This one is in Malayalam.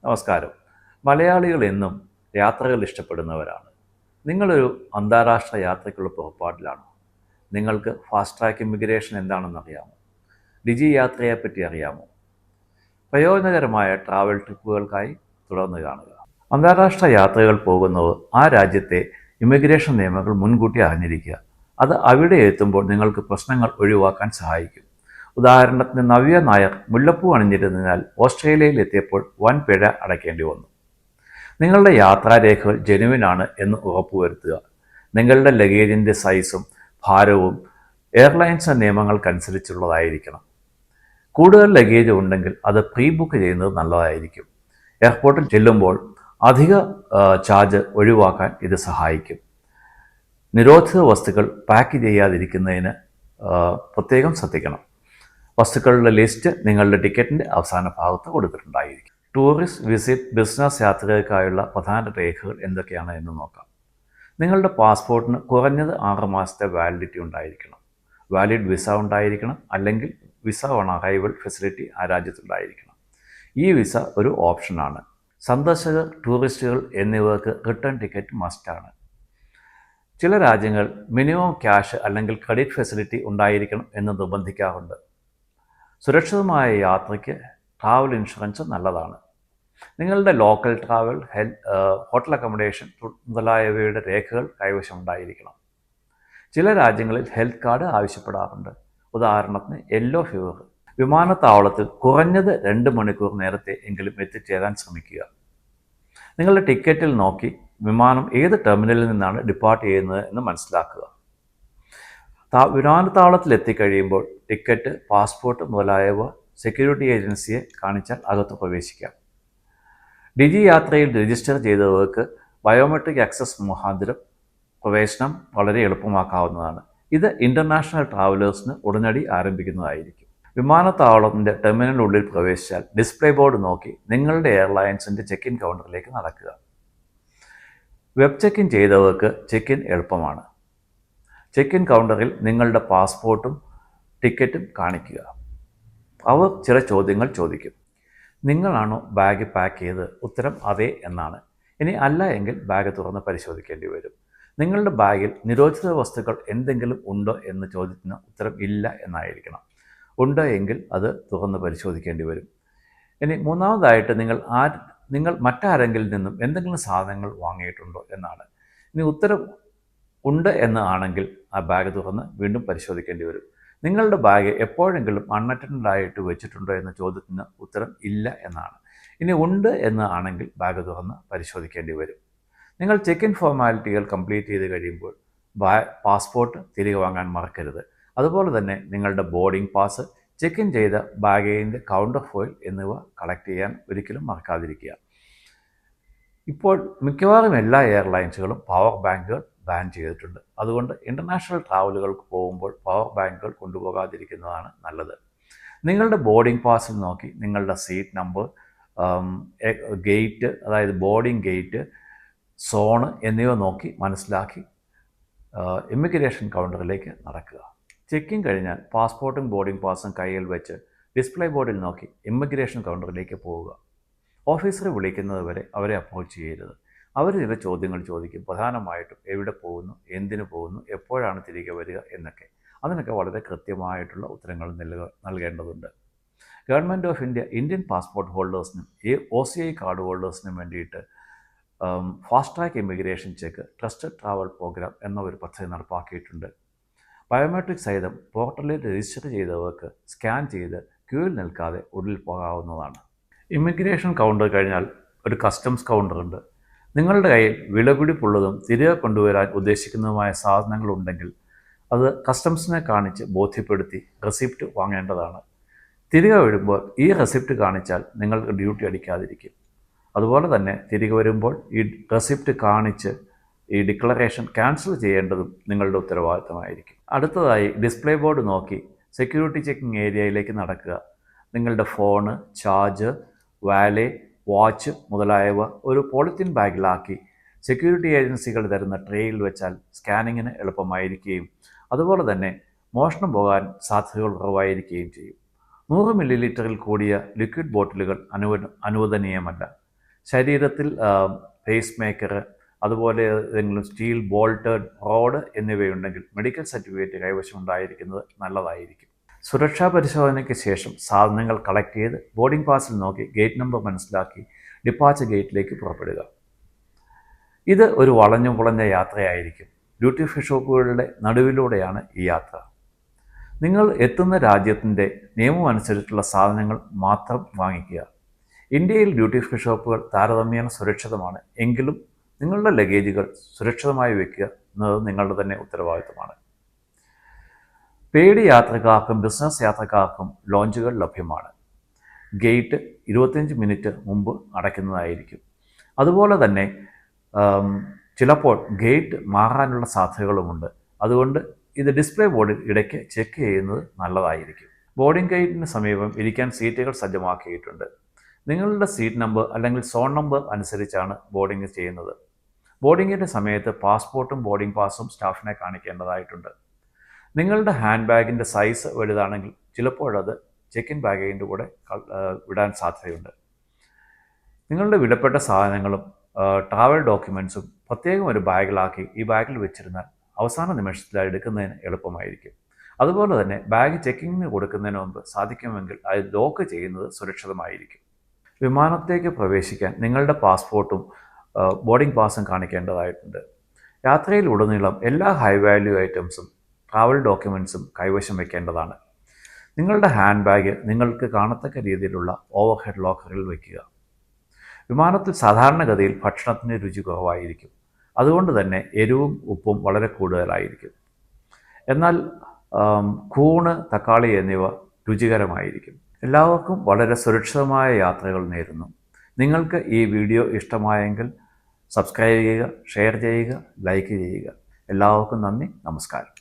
നമസ്കാരം. മലയാളികൾ എന്നും യാത്രകൾ ഇഷ്ടപ്പെടുന്നവരാണ്. നിങ്ങളൊരു അന്താരാഷ്ട്ര യാത്രയ്ക്കുള്ള പുറപ്പാടിലാണോ? നിങ്ങൾക്ക് ഫാസ്റ്റ് ട്രാക്ക് ഇമിഗ്രേഷൻ എന്താണെന്ന് അറിയാമോ? ഡിജി യാത്രയെപ്പറ്റി അറിയാമോ? പ്രയോജനകരമായ ട്രാവൽ ട്രിപ്പുകൾക്കായി തുടർന്ന് കാണുക. അന്താരാഷ്ട്ര യാത്രകൾ പോകുന്നവർ ആ രാജ്യത്തെ ഇമിഗ്രേഷൻ നിയമങ്ങൾ മുൻകൂട്ടി അറിഞ്ഞിരിക്കുക. അത് അവിടെ എത്തുമ്പോൾ നിങ്ങൾക്ക് പ്രശ്നങ്ങൾ ഒഴിവാക്കാൻ സഹായിക്കും. ഉദാഹരണത്തിന് നവ്യ നായർ മുല്ലപ്പൂ അണിഞ്ഞിരുന്നതിനാൽ ഓസ്ട്രേലിയയിൽ എത്തിയപ്പോൾ വൻ പിഴ അടയ്ക്കേണ്ടി വന്നു. നിങ്ങളുടെ യാത്രാരേഖകൾ ജെനുവിനാണ് എന്ന് ഉറപ്പുവരുത്തുക. നിങ്ങളുടെ ലഗേജിൻ്റെ സൈസും ഭാരവും എയർലൈൻസ് നിയമങ്ങൾക്കനുസരിച്ചുള്ളതായിരിക്കണം. കൂടുതൽ ലഗേജ് ഉണ്ടെങ്കിൽ അത് പ്രീ ബുക്ക് ചെയ്യുന്നത് നല്ലതായിരിക്കും. എയർപോർട്ടിൽ ചെല്ലുമ്പോൾ അധിക ചാർജ് ഒഴിവാക്കാൻ ഇത് സഹായിക്കും. നിരോധിത വസ്തുക്കൾ പാക്ക് ചെയ്യാതിരിക്കുന്നതിന് പ്രത്യേകം ശ്രദ്ധിക്കണം. വസ്തുക്കളുടെ ലിസ്റ്റ് നിങ്ങളുടെ ടിക്കറ്റിൻ്റെ അവസാന ഭാഗത്ത് കൊടുത്തിട്ടുണ്ടായിരിക്കും. ടൂറിസ്റ്റ്, വിസിറ്റ്, ബിസിനസ് യാത്രകൾക്കായുള്ള പ്രധാന രേഖകൾ എന്തൊക്കെയാണ് എന്ന് നോക്കാം. നിങ്ങളുടെ പാസ്പോർട്ടിന് കുറഞ്ഞത് 6 മാസത്തെ വാലിഡിറ്റി ഉണ്ടായിരിക്കണം. വാലിഡ് വിസ ഉണ്ടായിരിക്കണം, അല്ലെങ്കിൽ വിസ ഓൺ അറൈവൽ ഫെസിലിറ്റി ആ രാജ്യത്തുണ്ടായിരിക്കണം. ഈ വിസ ഒരു ഓപ്ഷനാണ്. സന്ദർശകർ, ടൂറിസ്റ്റുകൾ എന്നിവർക്ക് റിട്ടേൺ ടിക്കറ്റ് മസ്റ്റാണ്. ചില രാജ്യങ്ങൾ മിനിമം ക്യാഷ് അല്ലെങ്കിൽ ക്രെഡിറ്റ് ഫെസിലിറ്റി ഉണ്ടായിരിക്കണം എന്ന് നിർബന്ധിക്കാറുണ്ട്. സുരക്ഷിതമായ യാത്രയ്ക്ക് ട്രാവൽ ഇൻഷുറൻസ് നല്ലതാണ്. നിങ്ങളുടെ ലോക്കൽ ട്രാവൽ, ഹോട്ടൽ അക്കോമഡേഷൻ മുതലായവയുടെ രേഖകൾ കൈവശമുണ്ടായിരിക്കണം. ചില രാജ്യങ്ങളിൽ ഹെൽത്ത് കാർഡ് ആവശ്യപ്പെടാറുണ്ട്. ഉദാഹരണത്തിന് യെല്ലോ ഫീവർ. വിമാനത്താവളത്തിൽ കുറഞ്ഞത് 2 മണിക്കൂർ നേരത്തെ എങ്കിലും എത്തിച്ചേരാൻ ശ്രമിക്കുക. നിങ്ങളുടെ ടിക്കറ്റിൽ നോക്കി വിമാനം ഏത് ടെർമിനലിൽ നിന്നാണ് ഡിപ്പാർട്ട് ചെയ്യുന്നത് എന്ന് മനസ്സിലാക്കുക. വിമാനത്താവളത്തിൽ എത്തിക്കഴിയുമ്പോൾ ടിക്കറ്റ്, പാസ്പോർട്ട് മുതലായവ സെക്യൂരിറ്റി ഏജൻസിയെ കാണിച്ചാൽ അകത്ത് പ്രവേശിക്കാം. ഡിജി യാത്രയിൽ രജിസ്റ്റർ ചെയ്തവർക്ക് ബയോമെട്രിക് ആക്സസ് മുഖാന്തരം പ്രവേശനം വളരെ എളുപ്പമാക്കാവുന്നതാണ്. ഇത് ഇൻ്റർനാഷണൽ ട്രാവലേഴ്സിന് ഉടനടി ആരംഭിക്കുന്നതായിരിക്കും. വിമാനത്താവളത്തിൻ്റെ ടെർമിനലിനുള്ളിൽ പ്രവേശിച്ചാൽ ഡിസ്പ്ലേ ബോർഡ് നോക്കി നിങ്ങളുടെ എയർലൈൻസിൻ്റെ ചെക്ക് ഇൻ കൗണ്ടറിലേക്ക് നടക്കുക. വെബ് ചെക്ക് ഇൻ ചെയ്തവർക്ക് ചെക്ക് ഇൻ എളുപ്പമാണ്. ചെക്ക് ഇൻ കൗണ്ടറിൽ നിങ്ങളുടെ പാസ്പോർട്ടും ടിക്കറ്റും കാണിക്കുക. അവർ ചില ചോദ്യങ്ങൾ ചോദിക്കും. നിങ്ങളാണോ ബാഗ് പാക്ക് ചെയ്തത്? ഉത്തരം അതെ എന്നാണ്. ഇനി അല്ല എങ്കിൽ ബാഗ് തുറന്ന് പരിശോധിക്കേണ്ടി വരും. നിങ്ങളുടെ ബാഗിൽ നിരോധിത വസ്തുക്കൾ എന്തെങ്കിലും ഉണ്ടോ എന്ന ചോദ്യത്തിന് ഉത്തരം ഇല്ല എന്നായിരിക്കണം. ഉണ്ട് എങ്കിൽ അത് തുറന്ന് പരിശോധിക്കേണ്ടി വരും. ഇനി മൂന്നാമതായിട്ട് നിങ്ങൾ മറ്റാരെങ്കിലും നിന്നും എന്തെങ്കിലും സാധനങ്ങൾ വാങ്ങിയിട്ടുണ്ടോ എന്നാണ്. ഇനി ഉത്തരം ഉണ്ട് എന്ന് ആണെങ്കിൽ ആ ബാഗ് തുറന്ന് വീണ്ടും പരിശോധിക്കേണ്ടി വരും. നിങ്ങളുടെ ബാഗ് എപ്പോഴെങ്കിലും അൺഅറ്റൻഡ് ആയിട്ട് വെച്ചിട്ടുണ്ടോ എന്ന ചോദ്യത്തിന് ഉത്തരം ഇല്ല എന്നാണ്. ഇനി ഉണ്ട് എന്ന് ആണെങ്കിൽ ബാഗ് തുറന്ന് പരിശോധിക്കേണ്ടി വരും. നിങ്ങൾ ചെക്ക് ഇൻ ഫോർമാലിറ്റികൾ കംപ്ലീറ്റ് ചെയ്ത് കഴിയുമ്പോൾ പാസ്പോർട്ട് തിരികെ വാങ്ങാൻ മറക്കരുത്. അതുപോലെ തന്നെ നിങ്ങളുടെ ബോർഡിംഗ് പാസ്, ചെക്ക് ഇൻ ചെയ്ത ബാഗേജിൻ്റെ കൗണ്ടർ ഫോയിൽ എന്നിവ കളക്ട് ചെയ്യാൻ ഒരിക്കലും മറക്കാതിരിക്കുക. ഇപ്പോൾ മിക്കവാറും എല്ലാ എയർലൈൻസുകളും പവർ ബാങ്കുകൾ ബാൻ ചെയ്തിട്ടുണ്ട്. അതുകൊണ്ട് ഇൻ്റർനാഷണൽ ട്രാവലുകൾക്ക് പോകുമ്പോൾ പവർ ബാങ്കുകൾ കൊണ്ടുപോകാതിരിക്കുന്നതാണ് നല്ലത്. നിങ്ങളുടെ ബോർഡിംഗ് പാസിൽ നോക്കി നിങ്ങളുടെ സീറ്റ് നമ്പർ, ഗേറ്റ്, അതായത് ബോർഡിംഗ് ഗേറ്റ്, സോണ് എന്നിവ നോക്കി മനസ്സിലാക്കി ഇമിഗ്രേഷൻ കൗണ്ടറിലേക്ക് നടക്കുക. ചെക്കിങ് കഴിഞ്ഞാൽ പാസ്പോർട്ടും ബോർഡിംഗ് പാസും കയ്യിൽ വെച്ച് ഡിസ്പ്ലേ ബോർഡിൽ നോക്കി ഇമിഗ്രേഷൻ കൗണ്ടറിലേക്ക് പോവുക. ഓഫീസറെ വിളിക്കുന്നത് വരെ അവരെ അപ്രോച്ച് ചെയ്യരുത്. അവർ ചില ചോദ്യങ്ങൾ ചോദിക്കും. പ്രധാനമായിട്ടും എവിടെ പോകുന്നു, എന്തിനു പോകുന്നു, എപ്പോഴാണ് തിരികെ വരിക എന്നൊക്കെ. അതിനൊക്കെ വളരെ കൃത്യമായിട്ടുള്ള ഉത്തരങ്ങൾ നൽകേണ്ടതുണ്ട്. Government of India Indian passport ഹോൾഡേഴ്സിനും OCI കാർഡ് ഹോൾഡേഴ്സിനും വേണ്ടിയിട്ട് fast track immigration check trusted travel program എന്ന ഒരു പദ്ധതി നടപ്പാക്കിയിട്ടുണ്ട്. ബയോമെട്രിക് സഹിതം പോർട്ടലിൽ രജിസ്റ്റർ ചെയ്തവർക്ക് സ്കാൻ ചെയ്ത് ക്യൂവിൽ നിൽക്കാതെ ഉള്ളിൽ പോകാവുന്നതാണ്. ഇമിഗ്രേഷൻ കൗണ്ടർ കഴിഞ്ഞാൽ ഒരു കസ്റ്റംസ് കൗണ്ടറുണ്ട്. നിങ്ങളുടെ കയ്യിൽ വിലപിടിപ്പുള്ളതും തിരികെ കൊണ്ടുവരാൻ ഉദ്ദേശിക്കുന്നതുമായ സാധനങ്ങളുണ്ടെങ്കിൽ അത് കസ്റ്റംസിനെ കാണിച്ച് ബോധ്യപ്പെടുത്തി റെസിപ്റ്റ് വാങ്ങേണ്ടതാണ്. തിരികെ വരുമ്പോൾ ഈ റെസിപ്റ്റ് കാണിച്ചാൽ നിങ്ങൾക്ക് ഡ്യൂട്ടി അടിക്കാതിരിക്കും. അതുപോലെ തന്നെ തിരികെ വരുമ്പോൾ ഈ റെസിപ്റ്റ് കാണിച്ച് ഈ ഡിക്ലറേഷൻ ക്യാൻസൽ ചെയ്യേണ്ടതും നിങ്ങളുടെ ഉത്തരവാദിത്തമായിരിക്കും. അടുത്തതായി ഡിസ്പ്ലേ ബോർഡ് നോക്കി സെക്യൂരിറ്റി ചെക്കിംഗ് ഏരിയയിലേക്ക് നടക്കുക. നിങ്ങളുടെ ഫോണ്, ചാർജർ, വാലെറ്റ്, വാച്ച് മുതലായവ ഒരു പോളിത്തീൻ ബാഗിലാക്കി സെക്യൂരിറ്റി ഏജൻസികൾ തരുന്ന ട്രേയിൽ വെച്ചാൽ സ്കാനിങ്ങിന് എളുപ്പമായിരിക്കുകയും അതുപോലെ തന്നെ മോഷണം പോകാൻ സാധ്യതകൾ കുറവായിരിക്കുകയും ചെയ്യും. 100 ml കൂടിയ ലിക്വിഡ് ബോട്ടിലുകൾ അനുവദനീയമല്ല. ശരീരത്തിൽ പേസ് മേക്കർ, അതുപോലെ ഏതെങ്കിലും സ്റ്റീൽ ബോൾട്ടഡ് റോഡ് എന്നിവയുണ്ടെങ്കിൽ മെഡിക്കൽ സർട്ടിഫിക്കറ്റ് കൈവശം ഉണ്ടായിരിക്കുന്നത് നല്ലതായിരിക്കും. സുരക്ഷാ പരിശോധനയ്ക്ക് ശേഷം സാധനങ്ങൾ കളക്ട് ചെയ്ത് ബോർഡിംഗ് പാസിൽ നോക്കി ഗേറ്റ് നമ്പർ മനസ്സിലാക്കി ഡിപ്പാച്ചർ ഗേറ്റിലേക്ക് പുറപ്പെടുക. ഇത് ഒരു വളഞ്ഞു പുളഞ്ഞ യാത്രയായിരിക്കും. ഡ്യൂട്ടി ഫ്രീ ഷോപ്പുകളുടെ നടുവിലൂടെയാണ് ഈ യാത്ര. നിങ്ങൾ എത്തുന്ന രാജ്യത്തിൻ്റെ നിയമമനുസരിച്ചുള്ള സാധനങ്ങൾ മാത്രം വാങ്ങിക്കുക. ഇന്ത്യയിൽ ഡ്യൂട്ടി ഫ്രീ ഷോപ്പുകൾ താരതമ്യേന സുരക്ഷിതമാണ്. എങ്കിലും നിങ്ങളുടെ ലഗേജുകൾ സുരക്ഷിതമായി വയ്ക്കുക എന്നത് നിങ്ങളുടെ തന്നെ ഉത്തരവാദിത്തമാണ്. പെയ്ഡ് യാത്രക്കാർക്കും ബിസിനസ് യാത്രക്കാർക്കും ലോഞ്ചുകൾ ലഭ്യമാണ്. ഗേറ്റ് 25 മിനിറ്റ് മുമ്പ് അടയ്ക്കുന്നതായിരിക്കും. അതുപോലെ തന്നെ ചിലപ്പോൾ ഗേറ്റ് മാറാനുള്ള സാധ്യതകളുമുണ്ട്. അതുകൊണ്ട് ഇത് ഡിസ്പ്ലേ ബോർഡിൽ ഇടയ്ക്ക് ചെക്ക് ചെയ്യുന്നത് നല്ലതായിരിക്കും. ബോർഡിംഗ് ഗേറ്റിന് സമീപം ഇരിക്കാൻ സീറ്റുകൾ സജ്ജമാക്കിയിട്ടുണ്ട്. നിങ്ങളുടെ സീറ്റ് നമ്പർ അല്ലെങ്കിൽ സോൺ നമ്പർ അനുസരിച്ചാണ് ബോർഡിംഗ് ചെയ്യുന്നത്. ബോർഡിങ്ങിൻ്റെ സമയത്ത് പാസ്പോർട്ടും ബോർഡിംഗ് പാസും സ്റ്റാഫിനെ കാണിക്കേണ്ടതായിട്ടുണ്ട്. നിങ്ങളുടെ ഹാൻഡ് ബാഗിൻ്റെ സൈസ് വലുതാണെങ്കിൽ ചിലപ്പോഴത് ചെക്ക് ഇൻ ബാഗേജിൻ്റെ കൂടെ വിടാൻ സാധ്യതയുണ്ട്. നിങ്ങളുടെ വിലപ്പെട്ട സാധനങ്ങളും ട്രാവൽ ഡോക്യുമെൻറ്റ്സും പ്രത്യേകം ഒരു ബാഗിലാക്കി ഈ ബാഗിൽ വെച്ചിരുന്നാൽ അവസാന നിമിഷത്തിൽ എടുക്കുന്നതിന് എളുപ്പമായിരിക്കും. അതുപോലെ തന്നെ ബാഗ് ചെക്കിങ്ങിന് കൊടുക്കുന്നതിന് മുമ്പ് സാധിക്കുമെങ്കിൽ അത് ലോക്ക് ചെയ്യുന്നത് സുരക്ഷിതമായിരിക്കും. വിമാനത്തേക്ക് പ്രവേശിക്കാൻ നിങ്ങളുടെ പാസ്പോർട്ടും ബോർഡിംഗ് പാസും കാണിക്കേണ്ടതായിട്ടുണ്ട്. യാത്രയിലുടനീളം എല്ലാ ഹൈ വാല്യൂ ഐറ്റംസും ട്രാവൽ ഡോക്യുമെൻറ്റ്സും കൈവശം വയ്ക്കേണ്ടതാണ്. നിങ്ങളുടെ ഹാൻഡ് ബാഗ് നിങ്ങൾക്ക് കാണത്തക്ക രീതിയിലുള്ള ഓവർ ഹെഡ് ലോക്കറിൽ വയ്ക്കുക. വിമാനത്തിൽ സാധാരണഗതിയിൽ ഭക്ഷണത്തിന് രുചി കുറവായിരിക്കും. അതുകൊണ്ട് തന്നെ എരിവും ഉപ്പും വളരെ കൂടുതലായിരിക്കും. എന്നാൽ കൂണ്, തക്കാളി എന്നിവ രുചികരമായിരിക്കും. എല്ലാവർക്കും വളരെ സുരക്ഷിതമായ യാത്രകൾ നേരുന്നു. നിങ്ങൾക്ക് ഈ വീഡിയോ ഇഷ്ടമായെങ്കിൽ സബ്സ്ക്രൈബ് ചെയ്യുക, ഷെയർ ചെയ്യുക, ലൈക്ക് ചെയ്യുക. എല്ലാവർക്കും നന്ദി, നമസ്കാരം.